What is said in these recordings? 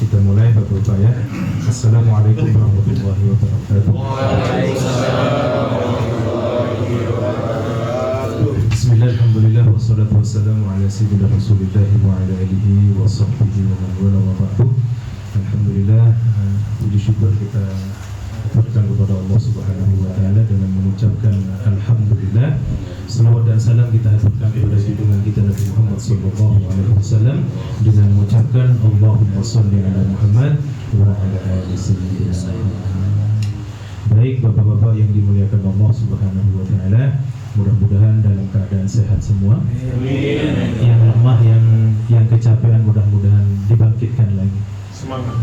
Kita mulai Bapak-Bapak ya. Assalamualaikum warahmatullahi wabarakatuh. Bismillah, alhamdulillah, wassalatu wassalamu ala sayyidina Rasulillah wa ala alihi wa sahbihi wa man wala wa ba'du. Alhamdulillah, puji syukur kita aturkan kepada Allah Subhanahu wa taala dengan mengucapkan alhamdulillah. Selawat dan salam kita haturkan kepada junjungan kita Nabi Muhammad sallallahu alaihi wasallam dengan mengucapkan Allahumma shalli ala Muhammad wa ala ali sayyidina Muhammad. Baik Bapak-bapak yang dimuliakan Allah Subhanahu wa taala, mudah-mudahan dalam keadaan sehat semua. Amin. Yang lemah, yang kecapean mudah-mudahan dibangkitkan lagi.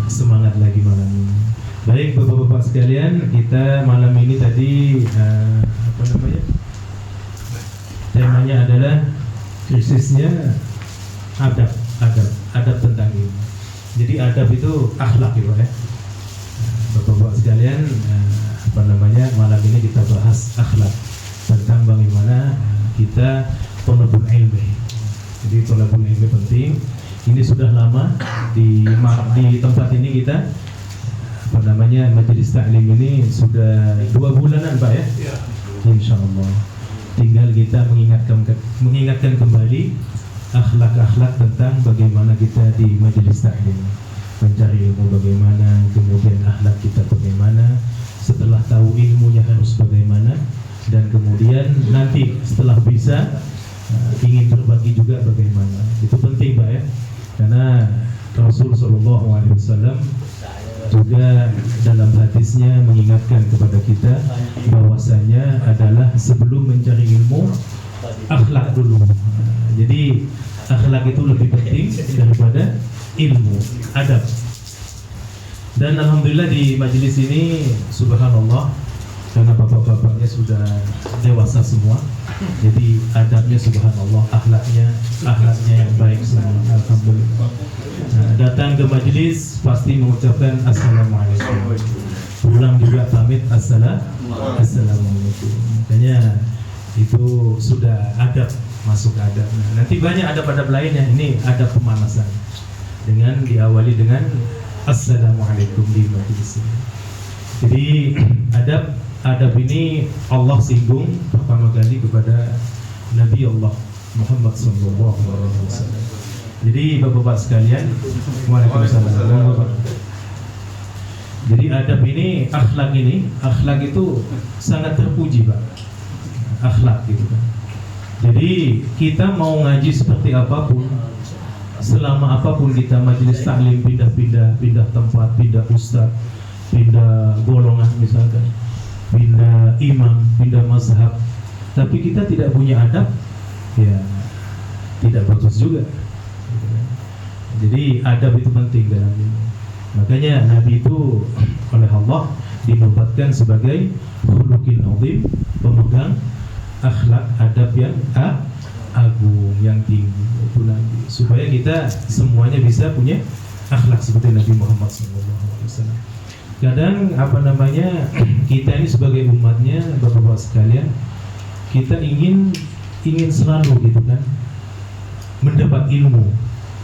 Semangat lagi malam ini. Baik Bapak-bapak sekalian, kita malam ini tadi temanya adalah krisisnya adab tentang ilmu. Jadi adab itu akhlak ya. Bapak-bapak sekalian, malam ini kita bahas akhlak tentang bagaimana kita thalabul ilmi. Jadi thalabul ilmi penting. Ini sudah lama di tempat ini kita majelis taklim ini sudah 2 bulanan Pak ya. Insyaallah. Tinggal kita mengingatkan kembali akhlak-akhlak tentang bagaimana kita di majelis taklim mencari ilmu bagaimana, kemudian akhlak kita bagaimana, setelah tahu ilmunya harus bagaimana, dan kemudian nanti setelah bisa ingin berbagi juga bagaimana. Itu penting Pak ya, karena Rasul Shallallahu Alaihi Wasallam juga dalam hadisnya mengingatkan kepada kita bahwasanya adalah sebelum mencari ilmu akhlak dulu. Jadi akhlak itu lebih penting daripada ilmu, adab. Dan alhamdulillah di majelis ini subhanallah, karena bapak-bapaknya sudah dewasa semua, jadi adabnya subhanallah, akhlaknya yang baik semua, alhamdulillah. Datang ke majelis pasti mengucapkan assalamualaikum, pulang juga pamit assalamualaikum. Makanya itu sudah adab, masuk adab. Nanti banyak adab-adab lainnya. Ini adab pemanasan dengan diawali dengan assalamualaikum di majelis ini. Jadi adab ini Allah singgung pertama kali kepada Nabi Allah Muhammad sallallahu alaihi wasallam. Jadi Bapak-bapak sekalian, waalaikumsalam. Jadi adab ini, akhlak itu sangat terpuji Pak. Akhlak gitu kan. Jadi kita mau ngaji seperti apapun, selama apapun kita majelis taklim, pindah tempat, pindah ustaz, pindah golongan misalkan, pindah imam, pindah mazhab, tapi kita tidak punya adab, ya tidak bagus juga. Jadi adab itu penting dalam ini. Makanya Nabi itu oleh Allah dinobatkan sebagai khuluqin azim, pemegang akhlak adab yang agung, yang tinggi. Itu Nabi, supaya kita semuanya bisa punya akhlak seperti Nabi Muhammad SAW. Kadang kita ini sebagai umatnya, Bapak-bapak sekalian, kita ingin selalu gitu kan mendapat ilmu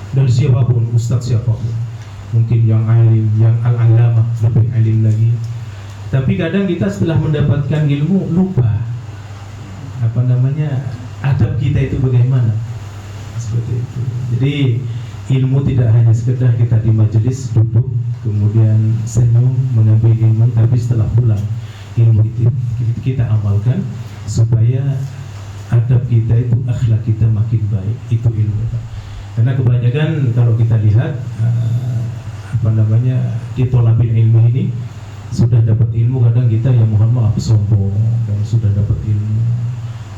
dari siapapun, ustaz siapapun, mungkin yang alim, yang al-alamah, lebih alim lagi. Tapi kadang kita setelah mendapatkan ilmu lupa adab kita itu bagaimana, seperti itu. Jadi ilmu tidak hanya sekedar kita di majelis duduk kemudian senyum mengambil ilmu, tapi setelah pulang ilmu itu kita amalkan supaya adab kita itu, akhlak kita makin baik. Itu ilmu Pak. Karena kebanyakan kalau kita lihat di thalabil ilmu ini, sudah dapat ilmu kadang kita yang mohon maaf sombong, dan sudah dapat ilmu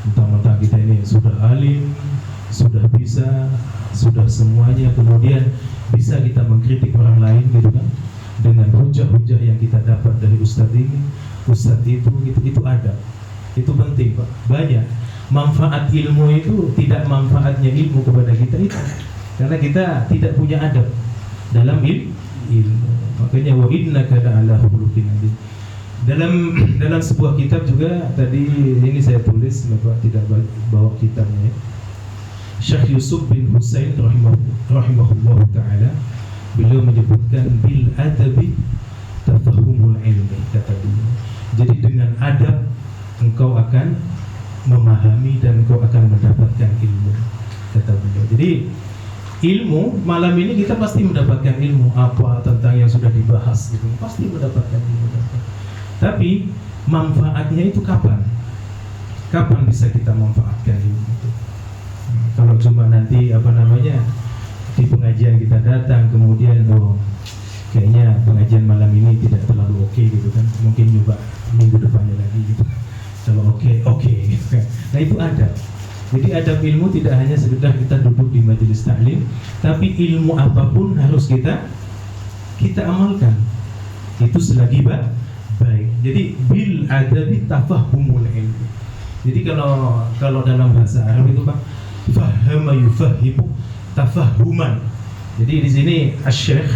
mentang-mentang kita ini sudah alim, sudah bisa, sudah semuanya, kemudian bisa kita mengkritik orang lain gitu kan, dengan hujah-hujah yang kita dapat dari ustadz ini, ustadz itu adab. Itu penting Pak. Banyak manfaat ilmu itu, tidak manfaatnya ilmu kepada kita itu karena kita tidak punya adab dalam ilmu. Makanya wa innaka la'ala khuluqin adzim. Dalam sebuah kitab juga tadi ini saya tulis, Bapak tidak bawa kitabnya. Syekh Yusuf bin Husain rahimahullah taala, beliau menyebut disebutkan bil adabi tafahumul ilmi, kata beliau. Jadi dengan adab engkau akan memahami dan engkau akan mendapatkan ilmu, kata beliau. Jadi ilmu malam ini kita pasti mendapatkan ilmu apa tentang yang sudah dibahas gitu, pasti mendapatkan ilmu. Tapi manfaatnya itu kapan? Kapan bisa kita manfaatkan ilmu itu? Kalau cuma nanti di pengajian kita datang kemudian kayaknya pengajian malam ini tidak terlalu oke gitu kan, mungkin coba minggu depannya lagi gitu. Kalau oke gitu kan. Nah itu adab. Jadi adab ilmu tidak hanya sekedar kita duduk di majelis taklim, tapi ilmu apapun harus kita amalkan. Itu selagi baik. Jadi bil adabi tafahumul ilmi. Jadi kalau dalam bahasa Arab itu Pak, fahama yufahimu tafahuman. Jadi di sini Asy-Syaikh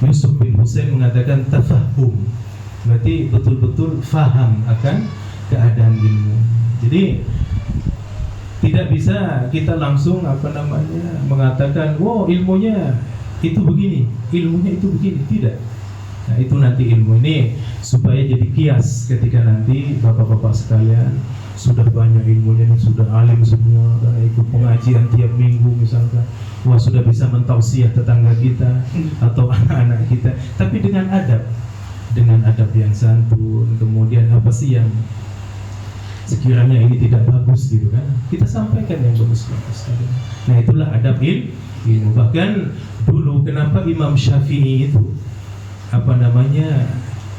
Yusuf bin Husain mengatakan tafahum, berarti betul-betul faham akan keadaan ilmu. Jadi tidak bisa kita langsung mengatakan, wow ilmunya itu begini, ilmunya itu begini, tidak. Nah itu nanti ilmu ini supaya jadi kias ketika nanti bapak-bapak sekalian sudah banyak ilmunya, sudah alim semua, karena ikut pengajian tiap minggu misalkan, wah sudah bisa mentausiah tetangga kita atau anak-anak kita, tapi dengan adab yang santun. Kemudian apa sih yang sekiranya ini tidak bagus gitu kan, kita sampaikan yang bagus-bagus. Nah itulah adab ilmu. Bahkan dulu kenapa Imam Syafi'i itu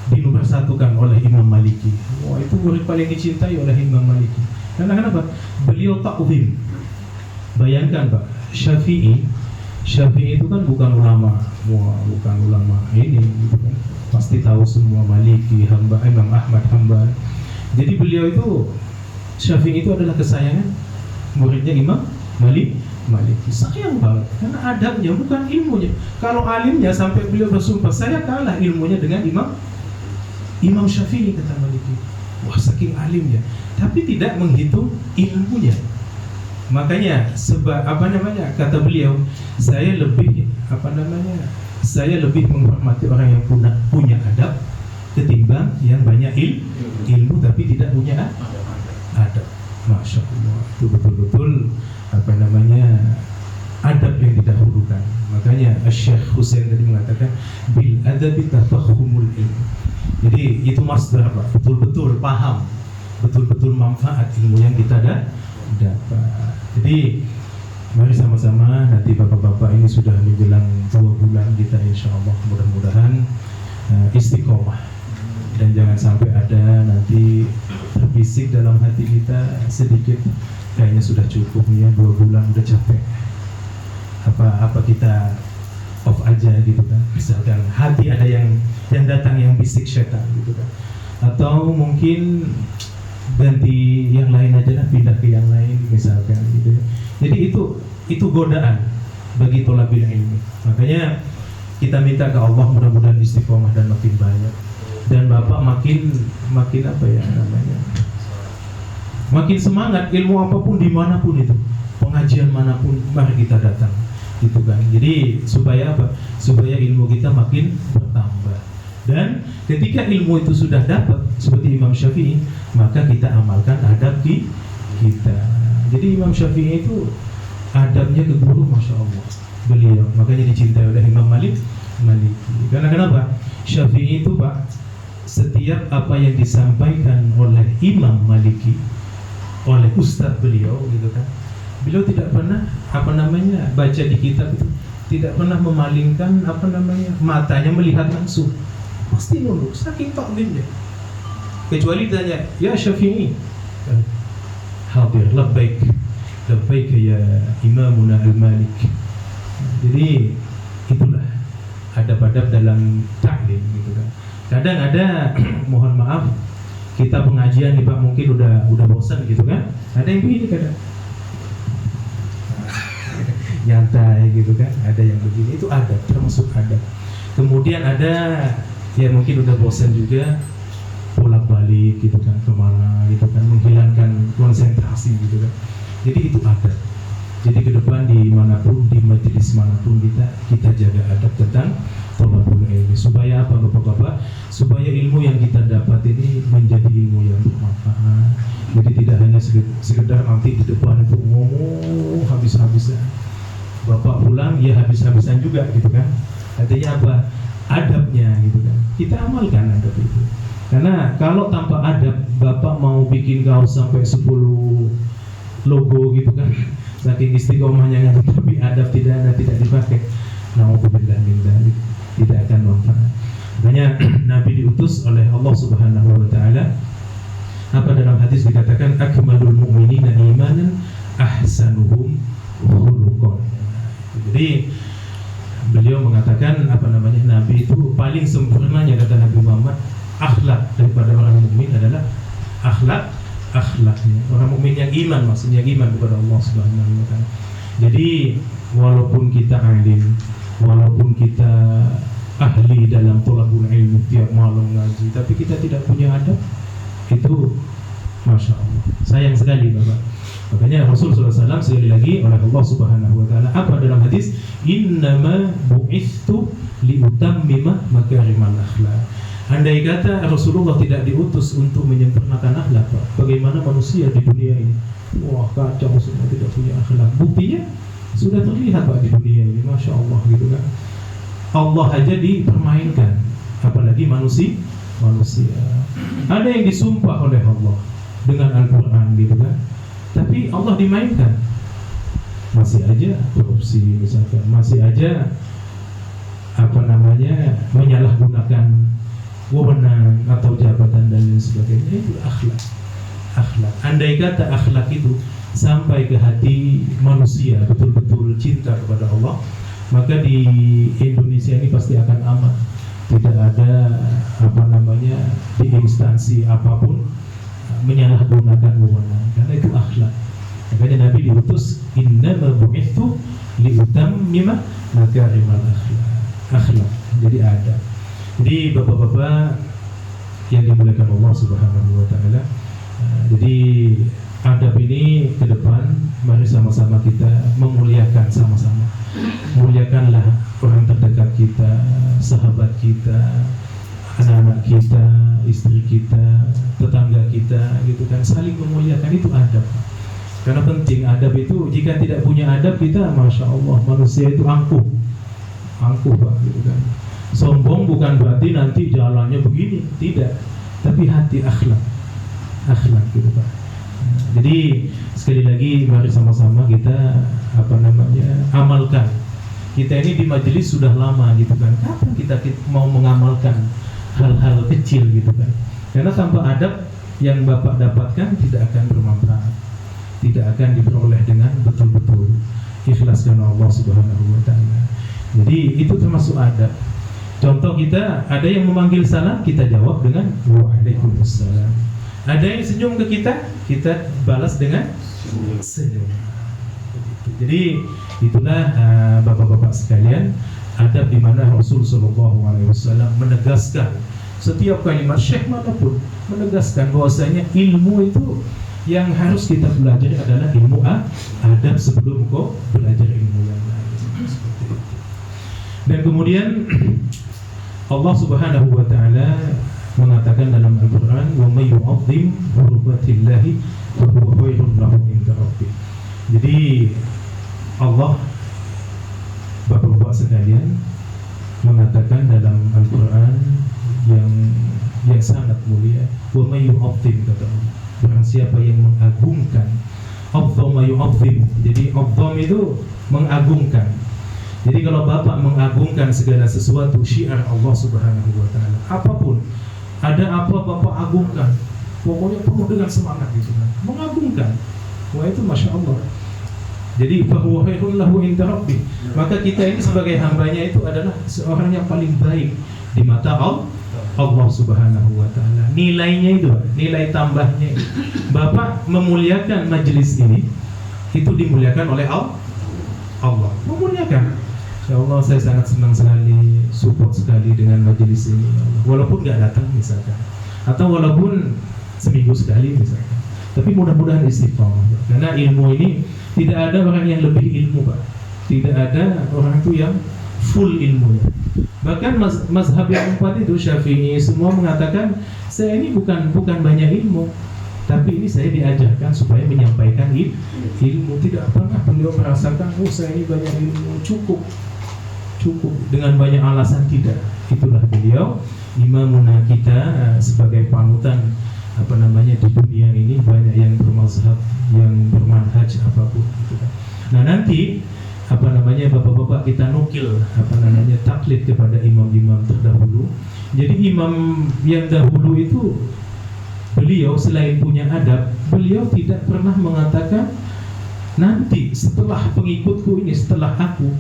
dinomorsatukan oleh Imam Maliki. Wah itu murid paling dicintai oleh Imam Maliki. Karena kenapa? Beliau ta'zim. Bayangkan Pak, Syafi'i itu kan bukan ulama ini gitu kan. Pasti tahu semua Maliki, Imam Ahmad Hanbal. Jadi beliau itu, Syafi'i itu adalah kesayangan muridnya Imam Maliki. Sayang banget, karena adabnya bukan ilmunya. Kalau alimnya sampai beliau bersumpah, saya kalah ilmunya dengan Imam Syafi'i, kata Maliki. Wah saking alimnya, tapi tidak menghitung ilmunya. Makanya kata beliau, saya lebih menghormati orang yang punya adab ketimbang yang banyak ilmu tapi tidak punya adab. Masya Allah, itu betul-betul adab yang didahulukan. Makanya Syekh Husain tadi mengatakan bil adabi tafahumul ilm. Jadi itu masdar Pak, betul-betul paham, betul-betul manfaat ilmu yang kita dapat. Jadi mari sama-sama, nanti bapak-bapak ini sudah menjelang 2 bulan kita insya Allah mudah-mudahan istiqomah, dan jangan sampai ada nanti terbisik dalam hati kita sedikit, kayaknya sudah cukup nih ya 2 bulan udah capek, apa kita off aja gitu kan. Misalkan hati ada yang datang yang bisik syaitan gitu kan, atau mungkin ganti yang lain aja lah, pindah ke yang lain misalkan gitu. Jadi itu godaan bagi thalabil ilmi. Makanya kita minta ke Allah mudah-mudahan istiqomah dan makin banyak, dan Bapak makin makin semangat, ilmu apapun dimanapun itu, pengajian manapun mari kita datang gitu kan. Jadi supaya ilmu kita makin bertambah, dan ketika ilmu itu sudah dapat seperti Imam Syafi'i, maka kita amalkan adab kita. Jadi Imam Syafi'i itu adabnya ke guru, Masya Allah, beliau makanya dicintai oleh Imam Maliki. Karena kenapa? Syafi'i itu Pak, setiap apa yang disampaikan oleh Imam Maliki, oleh ustadz beliau gitu kan, beliau tidak pernah baca di kitab itu, tidak pernah memalingkan matanya melihat langsung, pasti nunduk saking taklimnya. Kecuali tanya, ya Syafi'i, hadir, labbaik ya imamuna al-Malik. Jadi itulah adab-adab dalam taklim gitu kan. Kadang ada mohon maaf, kita pengajian nih Pak mungkin udah bosan gitu kan, ada yang begini kadang nyantai gitu kan, ada yang begini, itu adab, termasuk adab. Kemudian ada ya mungkin udah bosan juga, bolak-balik gitu kan, kemana gitu kan, menghilangkan konsentrasi gitu kan. Jadi itu adab. Jadi ke depan dimanapun, di majelis manapun kita jaga adab tentang thalabul Supaya apa Bapak-bapak? Supaya ilmu yang kita dapat ini menjadi ilmu yang bermanfaat. Jadi tidak hanya sekedar nanti di depan itu ngomong habis-habisan. Bapak pulang ya habis-habisan juga gitu kan. Artinya apa? Adabnya gitu kan. Kita amalkan adab itu. Karena kalau tanpa adab, Bapak mau bikin kaos sampai 10 logo gitu kan, saking istiqomahnya tapi adab tidak ada, tidak dipakai, nauzubillah min dzalik, tidak akan manfaat. Makanya Nabi diutus oleh Allah Subhanahu wa taala. Apa dalam hadis dikatakan akmalul mu'minina imanan ahsanuhum khuluqan. Jadi beliau mengatakan Nabi itu paling sempurnanya, kata Nabi Muhammad, akhlak daripada orang mukmin adalah akhlaknya. Orang mukmin yang iman, maksudnya iman kepada Allah Subhanahu wa taala. Jadi walaupun kita alim, walaupun kita ahli dalam thalabul ilmi, tiap malam ngaji, tapi kita tidak punya adab, itu Masya Allah, sayang sekali Bapak. Makanya Rasulullah SAW sekali lagi oleh Allah Subhanahu wa taala apa dalam hadis, innama bu'ithu liutammima makarimal akhlak. Andai kata Rasulullah tidak diutus untuk menyempurnakan akhlak, Pak, bagaimana manusia di dunia ini? Wah, kacau semua, tidak punya akhlak. Buktinya sudah terlihat Pak di dunia ini, Masya Allah gitu kan. Allah aja dipermainkan, apalagi manusia. Ada yang disumpah oleh Allah dengan Al-Quran gitu kan, tapi Allah dimainkan. Masih aja korupsi misalkan, masih aja menyalahgunakan wewenang atau jabatan dan lain sebagainya. Itu akhlak. Andai kata akhlak itu sampai ke hati manusia, betul-betul cinta kepada Allah, maka di Indonesia ini pasti akan aman. Tidak ada di instansi apapun menyalahgunakan wewenang, karena itu akhlak. Makanya Nabi diutus innama bu'ithu liutammima makarimal akhlak. Jadi ada. Jadi bapak-bapak yang dimuliakan Allah Subhanahu wa taala, jadi adab ini ke depan mari sama-sama kita memuliakan sama-sama. Muliakanlah orang terdekat kita, sahabat kita, anak-anak kita, istri kita, tetangga kita, gitu kan, saling memuliakan, itu adab. Karena penting adab itu. Jika tidak punya adab kita, Masya Allah, manusia itu angkuh Pak, gitu kan. Sombong bukan berarti nanti jalannya begini, tidak, tapi hati akhlak gitu Pak. Jadi sekali lagi mari sama-sama kita amalkan. Kita ini di majelis sudah lama gitu kan, kapan kita mau mengamalkan hal-hal kecil gitu kan. Karena tanpa adab yang Bapak dapatkan tidak akan bermanfaat, tidak akan diperoleh dengan betul-betul ikhlas karena Allah Subhanahu wa taala. Jadi itu termasuk adab. Contoh, kita ada yang memanggil salam, kita jawab dengan waalaikumsalam. Ada yang senyum ke kita, kita balas dengan senyum. Jadi itulah bapak-bapak sekalian, adab di mana Rasul sallallahu alaihi wasallam menegaskan setiap kalimat syekh manapun, menegaskan bahwasanya ilmu itu yang harus kita pelajari adalah ilmu adab sebelum kau belajar ilmu yang lain. Dan kemudian Allah Subhanahu wa taala mengatakan dalam Al-Qur'an, wa may yu'azzim hurmatillahi fa huwa khairun lahu inda rabbih. Jadi Allah, bapak-bapak sekalian, mengatakan dalam Al-Quran yang sangat mulia, wa may yu'azzim, kata Allah, barang siapa yang mengagungkan. Azzama yu'azzim, jadi azzam itu mengagungkan. Jadi kalau Bapak mengagungkan segala sesuatu syiar Allah Subhanahu wa taala, apapun, ada apa Bapak agungkan, pokoknya penuh dengan semangat gitu kan, mengagungkan. Wah, itu Masya Allah. Jadi fahuwa khairun lahu inda rabbih. Maka kita ini sebagai hambanya itu adalah seorang yang paling baik di mata Allah Subhanahu wa taala. Nilainya itu, nilai tambahnya itu. Bapak memuliakan majelis ini, itu dimuliakan oleh Allah. Memuliakan. Ya Allah, saya sangat senang sekali, support sekali dengan majelis ini, ya Allah. Walaupun nggak datang misalkan, atau walaupun seminggu sekali misalkan, tapi mudah-mudahan istiqomah. Karena ilmu ini tidak ada orang yang lebih ilmu Pak. Tidak ada orang itu yang full ilmunya. Bahkan mazhab yang empat itu Syafi'i semua mengatakan saya ini bukan banyak ilmu, tapi ini saya diajarkan supaya menyampaikan ilmu. Tidak pernah beliau merasakan saya ini banyak ilmu, cukup dengan banyak alasan, tidak. Itulah beliau imamuna kita sebagai panutan di dunia ini. Banyak yang bermazhab, yang bermanhaj apapun gitu kan. Nah nanti bapak-bapak kita nukil taklid kepada imam-imam terdahulu. Jadi imam yang dahulu itu beliau selain punya adab, beliau tidak pernah mengatakan nanti setelah pengikutku ini, setelah aku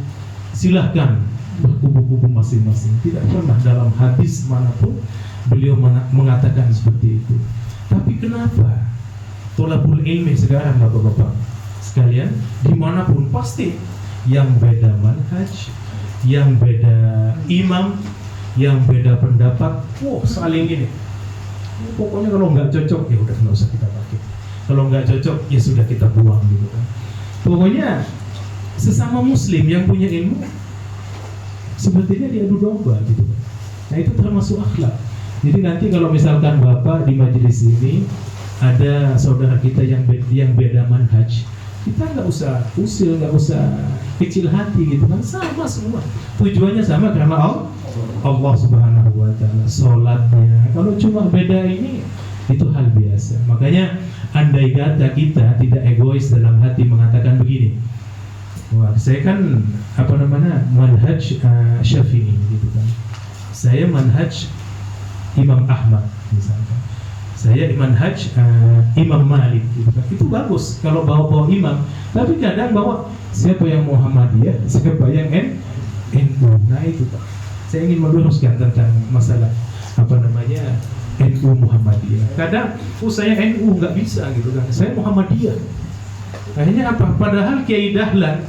silahkan berkubu-kubu masing-masing. Tidak pernah dalam hadis manapun beliau mengatakan seperti itu. Tapi kenapa tolabul ilmi sekarang bapak-bapak sekalian, dimanapun pasti yang beda manhaj, yang beda imam, yang beda pendapat, saling ini. Pokoknya kalau nggak cocok ya udah nggak usah kita pakai. Kalau nggak cocok ya sudah kita buang gitu kan. Pokoknya sesama muslim yang punya ilmu sepertinya diadu domba gitu kan. Nah itu termasuk akhlak. Jadi nanti kalau misalkan bapak di majelis ini ada saudara kita yang beda manhaj, kita nggak usah usil, nggak usah kecil hati gitu kan, sama semua. Tujuannya sama karena Allah Subhanahu wa Ta'ala. Sholatnya kalau cuma beda ini itu hal biasa. Makanya andai kata kita tidak egois dalam hati mengatakan begini, wah saya kan manhaj Syafi'i gitu kan, saya manhaj Imam Ahmad misalkan, saya manhaj Imam Malik gitu kan. Itu bagus kalau bawa imam, tapi kadang bawa siapa yang Muhammadiyah, siapa yang NU. Nah itu Pak, saya ingin meluruskan tentang masalah NU Muhammadiyah. Kadang saya NU nggak bisa gitu kan, saya Muhammadiyah. Akhirnya apa? Padahal Kiai Dahlan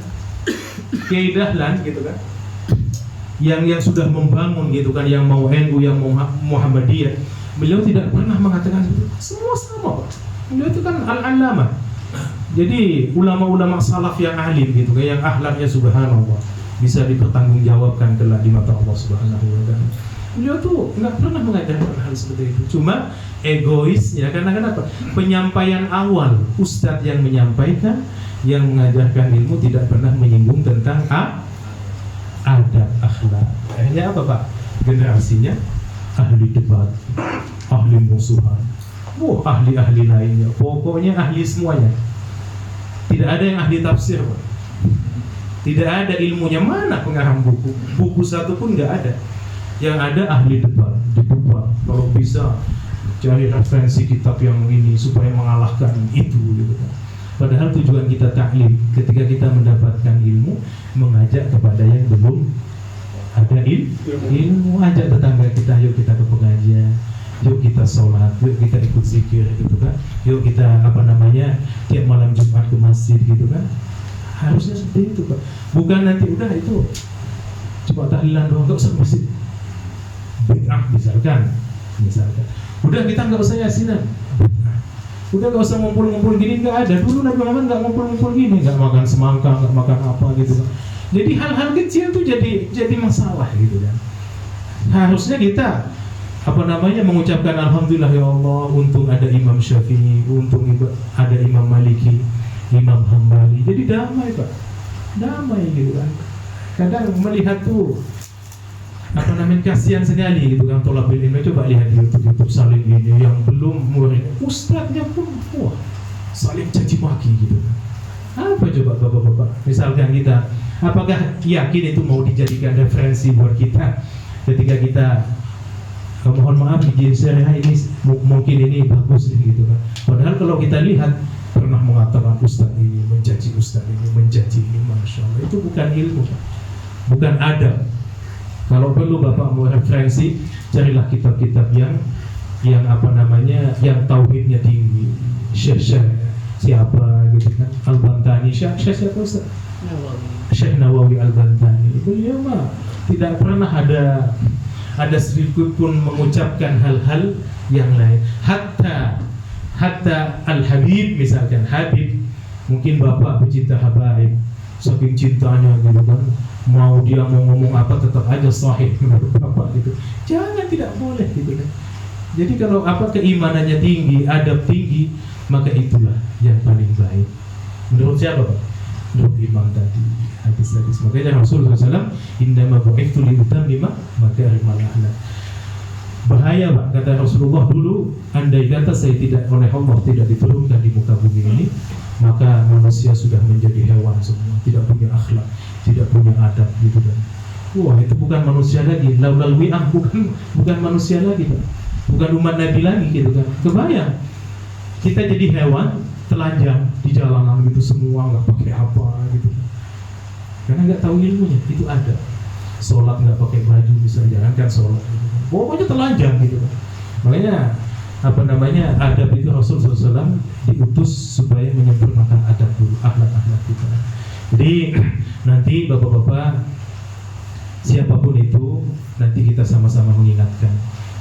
gitu kan, yang sudah membangun gitu kan, yang mau NU, yang mau Muhammadiyah, beliau tidak pernah mengatakan itu. Semua sama Pak. Beliau itu kan al-allamah. Jadi ulama-ulama salaf yang alim gitu kan, yang akhlaknya subhanallah bisa dipertanggungjawabkan kelak di mata Allah Subhanahu wa Ta'ala. Beliau tuh nggak pernah mengajarkan hal seperti itu. Cuma egois ya, karena kenapa? Penyampaian awal ustadz yang menyampaikan, yang mengajarkan ilmu tidak pernah menyinggung tentang adab akhlak. Akhirnya apa Pak? Generasinya ahli debat, ahli musuhan, ahli-ahli lainnya. Pokoknya ahli semuanya. Tidak ada yang ahli tafsir Pak. Tidak ada ilmunya, mana pengarang buku satu pun nggak ada. Yang ada ahli debat, kalau bisa cari referensi kitab yang ini supaya mengalahkan itu gitu kan. Padahal tujuan kita taklim, ketika kita mendapatkan ilmu, mengajak kepada yang belum ada ilmu. Ajak tetangga kita, yuk kita ke pengajian, yuk kita sholat, yuk kita ikut zikir gitu kan, yuk kita tiap malam Jumat ke masjid gitu kan. Harusnya seperti itu Pak. Bukan nanti udah itu cuma tahlilan doang, nggak usah ke masjid. Bid'ah misalkan. Udah kita nggak usah yasinan. Udah nggak usah ngumpul-ngumpul gini, nggak ada. Dulu Nabi Muhammad nggak ngumpul-ngumpul gini, nggak makan semangka, nggak makan apa gitu kan. Jadi hal-hal kecil tuh jadi masalah gitu kan. Harusnya kita mengucapkan alhamdulillah ya Allah, untung ada Imam Syafi'i, untung ada Imam Maliki, Imam Hambali. Jadi damai Pak, damai gitu kan. Kadang melihat tuh kasihan sekali gitu kan tolabul ilmi. Coba lihat di YouTube saling ini yang belum murid, ustadznya pun saling caci maki gitu kan. Apa coba bapak-bapak? Misalkan kita, apakah yakin itu mau dijadikan referensi buat kita ketika kita mohon maaf izin syariah ini mungkin ini bagus gitu kan. Padahal kalau kita lihat pernah mengatakan ustadz ini mencaci ustadz ini, mencaci ini, masya Allah, itu bukan ilmu, bukan adab. Kalau perlu bapak mau referensi, carilah kitab-kitab yang tauhidnya tinggi. Syekh siapa gitu kan, Al-Bantani, siapa Ustaz? Syekh Nawawi Al-Bantani. Beliau mah tidak pernah ada sedikit pun mengucapkan hal-hal yang lain. Hatta Al-Habib misalkan, Habib mungkin bapak pecinta habaib, saking cintanya gitu kan, mau dia mau ngomong apa tetap aja sahih menurut bapak gitu. Jangan, tidak boleh gitu kan. Jadi kalau keimanannya tinggi, adab tinggi, maka itulah yang paling baik. Menurut siapa Pak? Menurut imam tadi, hadis-hadis. Makanya Rasulullah SAW indama bu'ithtu liutammima makarimal akhlaq. Bahaya Pak, kata Rasulullah dulu, andai kata saya tidak oleh Allah tidak diturunkan di muka bumi ini, maka manusia sudah menjadi hewan semua, tidak punya akhlak, tidak punya adab gitu kan. Wah, itu bukan manusia lagi, laulal wi'ah, bukan manusia lagi Pak. Bukan umat Nabi lagi gitu kan. Kebayang kita jadi hewan telanjang di jalanan gitu semua, nggak pakai apa gitu, karena nggak tahu ilmunya. Itu ada sholat nggak pakai baju, bisa jangankan sholat gitu kan. Pokoknya telanjang gitu kan. Makanya adab itu Rasulullah SAW diutus supaya menyempurnakan adab dulu, akhlak kita. Jadi nanti bapak-bapak siapapun itu, nanti kita sama-sama mengingatkan.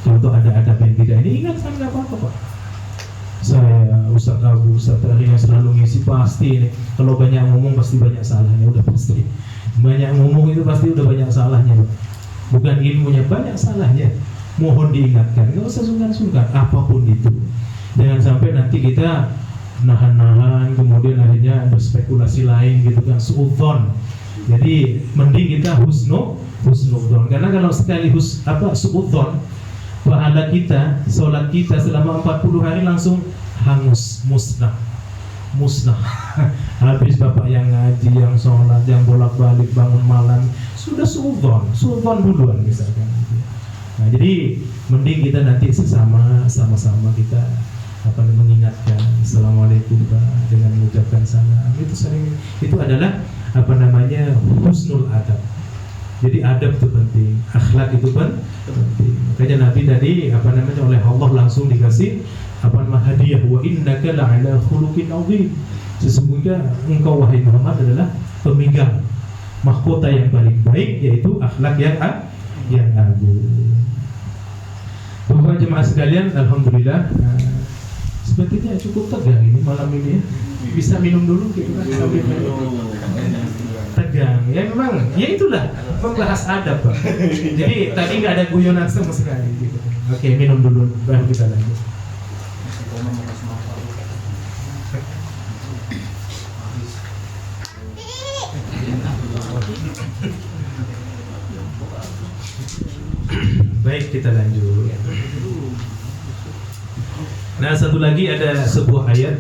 Contoh ada adab yang tidak ini, ingatkan, nggak apa-apa Pak. Saya Ustaz Abu, Ustaz Tari yang selalu ngisi pasti ini, kalau banyak ngomong pasti banyak salahnya, udah pasti. Banyak ngomong itu pasti udah banyak salahnya Pak. Bukan ilmunya, banyak salahnya. Mohon diingatkan, nggak usah sungkan-sungkan apapun itu. Jangan sampai nanti kita nahan-nahan, kemudian akhirnya berspekulasi lain gitu kan, suudzon. Jadi mending kita husnudzon, karena kalau sekali suudzon, pahala kita, sholat kita selama 40 hari langsung hangus, musnah. Habis bapak yang ngaji, yang sholat, yang bolak-balik bangun malam, sudah suudzon duluan misalkan. Nah, jadi mending kita nanti sama-sama kita mengingatkan Assalamualaikum Pak dengan mengucapkan salam. Itu adalah husnul adab. Jadi adab itu penting, akhlak itu penting. Makanya Nabi tadi oleh Allah langsung dikasih hadiah, wa innaka la'ala khuluqin 'azim. Sesungguhnya engkau wahai Muhammad adalah pemegang mahkota yang paling baik, yaitu akhlak yang agung. Bapak jemaah sekalian, alhamdulillah, sepertinya cukup tegang ini malam ini ya. Bisa minum dulu gitu kan sambil tegang. Ya memang, ya itulah membahas adab Pak. Jadi tadi nggak ada guyonan sama sekali gitu. Oke, minum dulu baru kita lanjut. Baik, kita lanjut. Nah, satu lagi ada sebuah ayat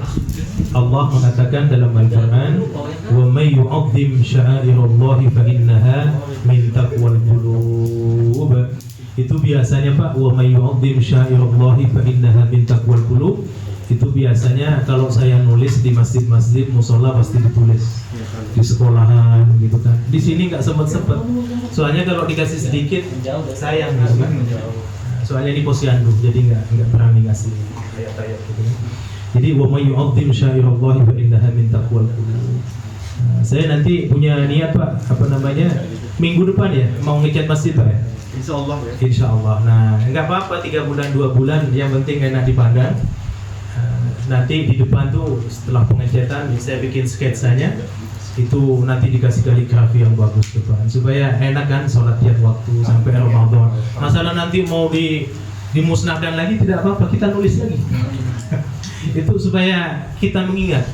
Allah mengatakan dalam Al-Quran, wa may yu'azzim sya'airallahi fa innaha min taqwal qulub. Itu biasanya Pak, wa may yu'azzim sya'airallahi fa innaha min taqwal qulub. Itu biasanya kalau saya nulis di masjid-masjid, musola pasti ditulis, di sekolahan gitu kan. Di sini nggak sempet, soalnya kalau dikasih sedikit sayang gitu kan. Soalnya ini posyandu, jadi nggak berani ngasih ayat-ayat gitu kan. Jadi wa may yu'azzim sya'airallahi fa innaha min taqwal qulub. Saya nanti punya niat Pak, minggu depan ya mau ngecat masjid Pak ya. Insyaallah ya. Insyaallah. Nah, nggak apa-apa 3 bulan 2 bulan, yang penting enak dipandang. Nanti di depan tuh setelah pengecatan saya bikin sketsanya, itu nanti dikasih kaligrafi yang bagus depan supaya enak kan sholat tiap waktu sampai Ramadan. Masalah nanti mau dimusnahkan lagi tidak apa-apa, kita nulis lagi. Itu supaya kita mengingat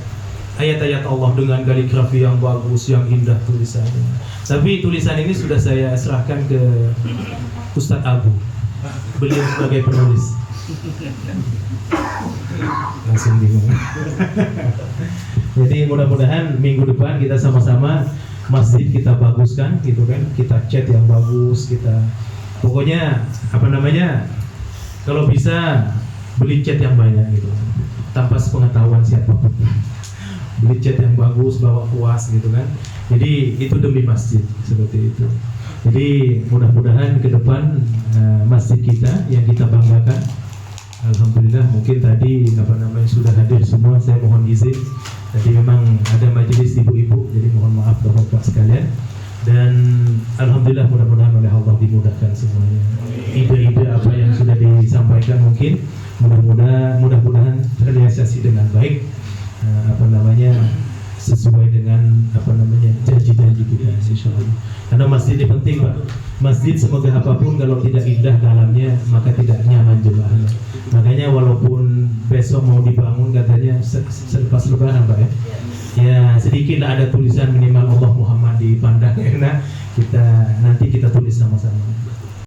ayat-ayat Allah dengan kaligrafi yang bagus, yang indah tulisannya. Tapi tulisan ini sudah saya serahkan ke Ustadz Abu, beliau sebagai penulis. Langsung bingung. Jadi mudah-mudahan minggu depan kita sama-sama masjid kita baguskan gitu kan, kita cat yang bagus, kita pokoknya kalau bisa beli cat yang banyak gitu tanpa sepengetahuan siapapun. Beli cat yang bagus, bawa kuas gitu kan. Jadi itu demi masjid seperti itu. Jadi mudah-mudahan ke depan masjid kita yang kita banggakan. Alhamdulillah, mungkin tadi sudah hadir semua, saya mohon izin. Tadi memang ada majelis ibu-ibu, jadi mohon maaf bapak-bapak sekalian. Dan alhamdulillah mudah-mudahan oleh Allah dimudahkan semuanya. Ide-ide apa yang sudah disampaikan mungkin mudah-mudahan terrealisasi dengan baik. sesuai dengan janji-janji kita, insya Allah. Karena masjid ini penting, Pak. Masjid semoga apapun kalau tidak indah dalamnya maka tidak nyaman jemaahnya. Makanya walaupun besok mau dibangun katanya selepas lebaran, Pak ya. Ya sedikit ada tulisan minimal Allah Muhammad dipandang, karena nanti kita tulis sama-sama.